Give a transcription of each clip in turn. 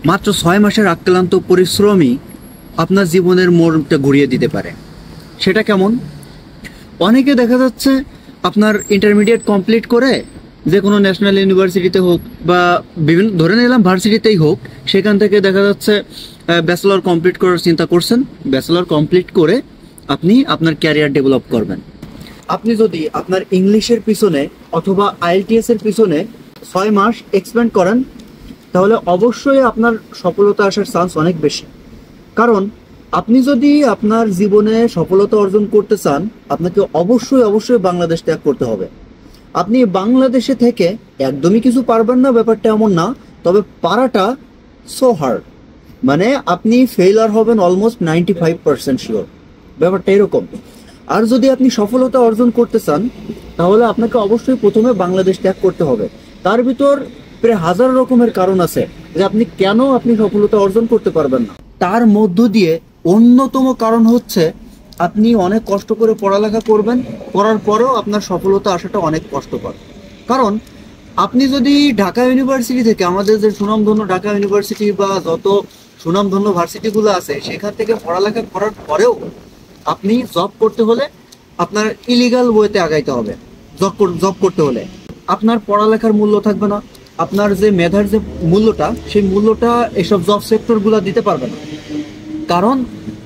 মাত্র 6 মাসের অক্লান্ত পরিশ্রমই আপনার জীবনের মোড়টা ঘুরিয়ে দিতে পারে। সেটা কেমন? অনেকে দেখা যাচ্ছে আপনার ইন্টারমিডিয়েট কমপ্লিট করে যে কোনো ন্যাশনাল ইউনিভার্সিটিতে হোক বা বিভিন্ন ধরে নিলাম ভার্সিটিতেই হোক, সেখান থেকে দেখা যাচ্ছে ব্যাচেলর কমপ্লিট করার চিন্তা করছেন। ব্যাচেলর কমপ্লিট করে আপনি আপনার ক্যারিয়ার ডেভেলপ করবেন। আপনি যদি আপনার ইংলিশের পিছনে অথবা আইএলটিএস এর পিছনে 6 মাস এক্সপেন্ড করেন, তাহলে অবশ্যই আপনার সফলতা আসার চান্স অনেক বেশি। কারণ আপনি যদি আপনার জীবনে সফলতা অর্জন করতে চান, আপনাকে অবশ্যই বাংলাদেশ ত্যাগ করতে হবে। আপনি বাংলাদেশে থেকে একদমই কিছু পারবেন না, ব্যাপারটা এমন না, তবে পারাটা সো হার্ড, মানে আপনি ফেইলার হবেন অলমোস্ট 95% শিওর, ব্যাপারটা এরকম। আর যদি আপনি সফলতা অর্জন করতে চান, তাহলে আপনাকে অবশ্যই প্রথমে বাংলাদেশ ত্যাগ করতে হবে। তার ভিতর প্রায় 1000 রকমের কারণ আছে যে আপনি সফলতা অর্জন করতে পারবেন না। তার মধ্য দিয়ে অন্যতম কারণ হচ্ছে আপনি অনেক কষ্ট করে পড়ালেখা করবেন, করার পরেও আপনার সফলতা আসাটা অনেক কষ্টকর। কারণ আপনি যদি ঢাকা ইউনিভার্সিটি থেকে, আমাদের যে সুনামধন্য ঢাকা ইউনিভার্সিটি বা যত সুনামধন্য ভার্সিটিগুলো আছে, সেখান থেকে পড়ালেখা করার পরেও আপনি জব করতে হলে আপনার ইলিগাল ওয়েতে আগাইতে হবে। জব করতে হলে আপনার পড়ালেখার মূল্য থাকবে না, আপনার যে মেধার যে মূল্যটা, সেই মূল্যটা এসব জব সেক্টরগুলো দিতে পারবে না। কারণ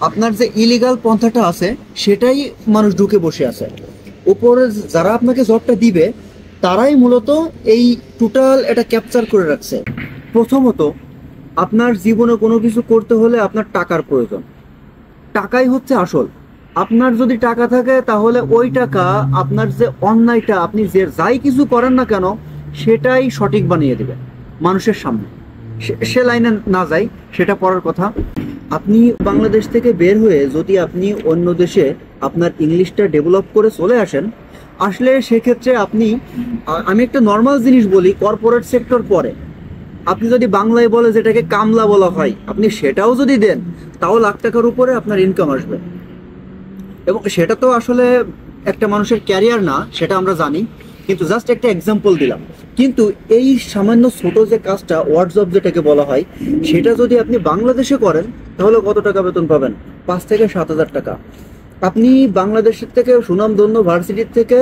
আপনার যে ইলিগাল পন্থাটা আছে সেটাই মানুষ ঢুকে বসে আছে। উপরে যারা আপনাকে জবটা দিবে তারাই মূলত এই টোটাল এটা ক্যাপচার করে রাখছে। প্রথমত, আপনার জীবনে কোনো কিছু করতে হলে আপনার টাকার প্রয়োজন। টাকাই হচ্ছে আসল। আপনার যদি টাকা থাকে, তাহলে ওই টাকা আপনার যে অন্যায়টা, আপনি যে যাই কিছু করেন না কেন, সেটাই সঠিক বানিয়ে দেবে মানুষের সামনে। সে লাইনে না যাই, সেটা পড়ার কথা। আপনি বাংলাদেশ থেকে বের হয়ে যদি আপনি অন্য দেশে আপনার ইংলিশটা ডেভেলপ করে চলে আসলে সেক্ষেত্রে আমি একটা নর্মাল জিনিস বলি, কর্পোরেট সেক্টর পরে আপনি যদি বাংলায় বলে যেটাকে কামলা বলা হয়, আপনি সেটাও যদি দেন, তাও লাখ টাকার উপরে আপনার ইনকাম আসবে। এবং সেটা তো আসলে একটা মানুষের ক্যারিয়ার না, সেটা আমরা জানি, কিন্তু জাস্ট একটা এক্সাম্পল দিলাম। কিন্তু এই সামান্য ছোট যে কাজটা, হোয়াটসঅ্যাপ যেটাকে বলা হয়, সেটা যদি আপনি বাংলাদেশে করেন, তাহলে কত টাকা বেতন পাবেন? 5 থেকে 7 হাজার টাকা। আপনি বাংলাদেশের থেকে সুনামধন্য ভার্সিটির থেকে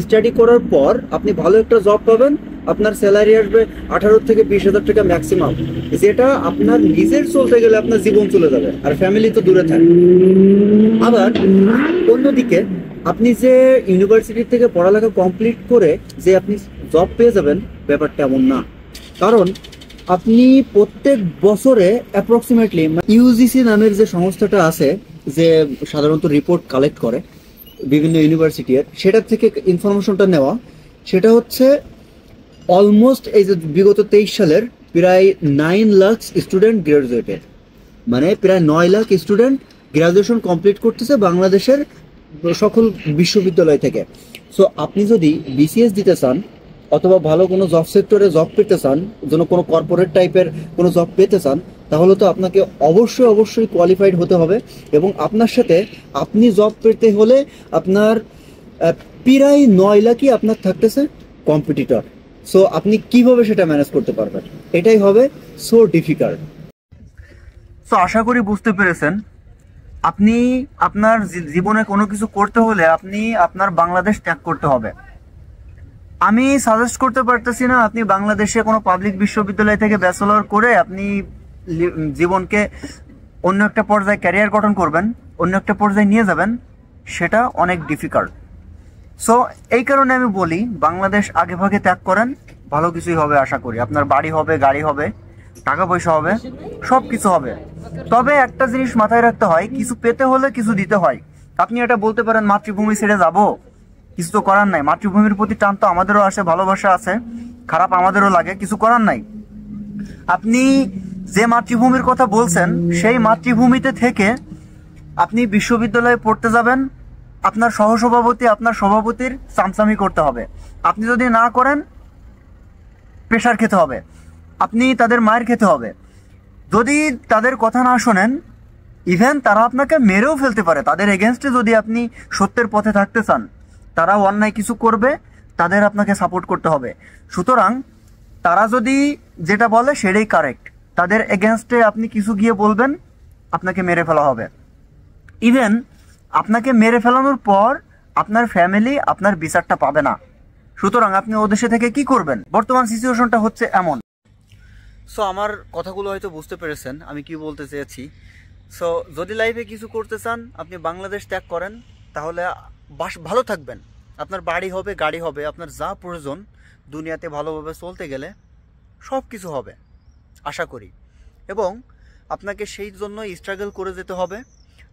স্টাডি করার পর আপনি ভালো একটা জব পাবেন, আপনার স্যালারি আসবে 18 থেকে 20 হাজার টাকা ম্যাক্সিমাম, যেটা আপনার নিজের চলতে গেলে আপনার জীবন চলে যাবে, আর ফ্যামিলি তো দূরে থাকে। আবার অন্যদিকে আপনি যে ইউনিভার্সিটি থেকে পড়ালেখা কমপ্লিট করে যে আপনি জব পেয়ে যাবেন, ব্যাপারটা এমন না। কারণ আপনি প্রত্যেক বছরে অ্যাপ্রক্সিমেটলি ইউজিসি নামের যে সংস্থাটা আছে, যে সাধারণত রিপোর্ট কালেক্ট করে বিভিন্ন ইউনিভার্সিটির, সেটার থেকে ইনফরমেশনটা নেওয়া, সেটা হচ্ছে অলমোস্ট এই যে বিগত 23 সালের প্রায় 9 লাখ স্টুডেন্ট গ্রাজুয়েটেড, মানে প্রায় 9 লাখ স্টুডেন্ট গ্রাজুয়েশন কমপ্লিট করতেছে বাংলাদেশের সকল বিশ্ববিদ্যালয় থেকে। সো আপনি যদি বিসিএস দিতে চান অথবা ভালো কোনো জব সেক্টরে জব পেতে চান, কোনো কর্পোরেট টাইপের কোনো জব পেতে চান, তাহলে তো আপনাকে অবশ্যই কোয়ালিফাইড হতে হবে। এবং আপনার সাথে আপনি জব পেতে হলে আপনার প্রায় 9 লাখই আপনার থাকতেছে কম্পিটিটর। সো আপনি কিভাবে সেটা ম্যানেজ করতে পারবেন, এটাই হবে সো ডিফিকাল্ট। সো আশা করি বুঝতে পেরেছেন, আপনি আপনার জীবনে কোনো কিছু করতে হলে আপনি আপনার বাংলাদেশ ত্যাগ করতে হবে। আমি সাজেস্ট করতে পারতেছি না আপনি বাংলাদেশে কোনো পাবলিক বিশ্ববিদ্যালয় থেকে ব্যাচেলর করে আপনি জীবনকে অন্য একটা পর্যায়ে ক্যারিয়ার গঠন করবেন, অন্য একটা পর্যায়ে নিয়ে যাবেন, সেটা অনেক ডিফিকাল্ট। সো এই কারণে আমি বলি, বাংলাদেশ আগে ভাগে ত্যাগ করেন, ভালো কিছুই হবে আশা করি। আপনার বাড়ি হবে, গাড়ি হবে, টাকা পয়সা হবে, সব কিছু হবে। তবে একটা জিনিস মাথায় রাখতে হয়, কিছু পেতে হলে কিছু দিতে হয়। আপনি এটা বলতে পারেন মাতৃভূমি ছেড়ে যাব, কিছু তো করার নাই। মাতৃভূমির প্রতি টান তো আমাদেরও আসে, ভালোবাসা আছে, খারাপ আমাদেরও লাগে, কিছু করার নাই। আপনি যে মাতৃভূমির কথা বলছেন, সেই মাতৃভূমিতে থেকে আপনি বিশ্ববিদ্যালয়ে পড়তে যাবেন, আপনার সহসভাপতি আপনার সভাপতির চামচামি করতে হবে। আপনি যদি না করেন, প্রেশার খেতে হবে, আপনি তাদের মায়ের খেতে হবে। যদি তাদের কথা না শোনেন, ইভেন তারা আপনাকে মেরেও ফেলতে পারে। তাদের এগেনস্টে যদি আপনি সত্যের পথে থাকতে চান, তারাও অন্যায় কিছু করবে, তাদের আপনাকে সাপোর্ট করতে হবে। সুতরাং তারা যদি যেটা বলে সেটাই কারেক্ট, তাদের এগেনস্টে আপনি কিছু গিয়ে বলবেন, আপনাকে মেরে ফেলা হবে। ইভেন আপনাকে মেরে ফেলানোর পর আপনার ফ্যামিলি আপনার বিচারটা পাবে না। সুতরাং আপনি ও দেশে থেকে কি করবেন? বর্তমান সিচুয়েশনটা হচ্ছে এমন। সো আমার কথাগুলো হয়তো বুঝতে পেরেছেন আমি কি বলতে চেয়েছি। সো যদি লাইফে কিছু করতে চান, আপনি বাংলাদেশ ত্যাগ করেন, তাহলে ভালো থাকবেন। আপনার বাড়ি হবে, গাড়ি হবে, আপনার যা প্রয়োজন দুনিয়াতে ভালোভাবে চলতে গেলে সব কিছু হবে আশা করি। এবং আপনাকে সেই জন্য স্ট্রাগল করে যেতে হবে,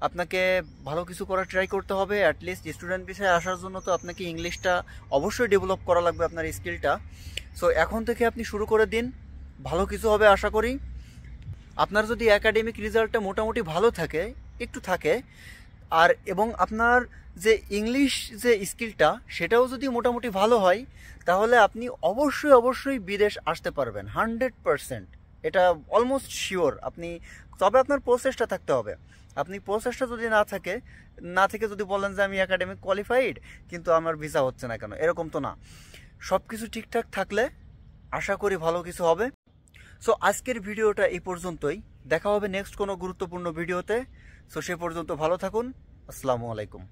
আপনাকে ভালো কিছু করার ট্রাই করতে হবে। অ্যাটলিস্ট স্টুডেন্ট বিষয়ে আসার জন্য তো আপনাকে ইংলিশটা অবশ্যই ডেভেলপ করা লাগবে, আপনার স্কিলটা। সো এখন থেকে আপনি শুরু করে দিন, ভালো কিছু হবে আশা করি। আপনার যদি একাডেমিক রেজাল্টটা মোটামুটি ভালো থাকে, একটু থাকে, আর এবং আপনার যে ইংলিশ যে স্কিলটা সেটাও যদি মোটামুটি ভালো হয়, তাহলে আপনি অবশ্যই বিদেশ আসতে পারবেন 100%। এটা অলমোস্ট শিওর আপনি। তবে আপনার প্রসেসটা থাকতে হবে। আপনি প্রসেসটা যদি না থেকে যদি বলেন যে আমি একাডেমিক কোয়ালিফাইড কিন্তু আমার ভিসা হচ্ছে না কেন, এরকম তো না। সব কিছু ঠিকঠাক থাকলে আশা করি ভালো কিছু হবে। সো আজকের ভিডিওটা এই পর্যন্তই, দেখা হবে নেক্সট কোনো গুরুত্বপূর্ণ ভিডিওতে। সো সে পর্যন্ত ভালো থাকুন। আসসালামু আলাইকুম।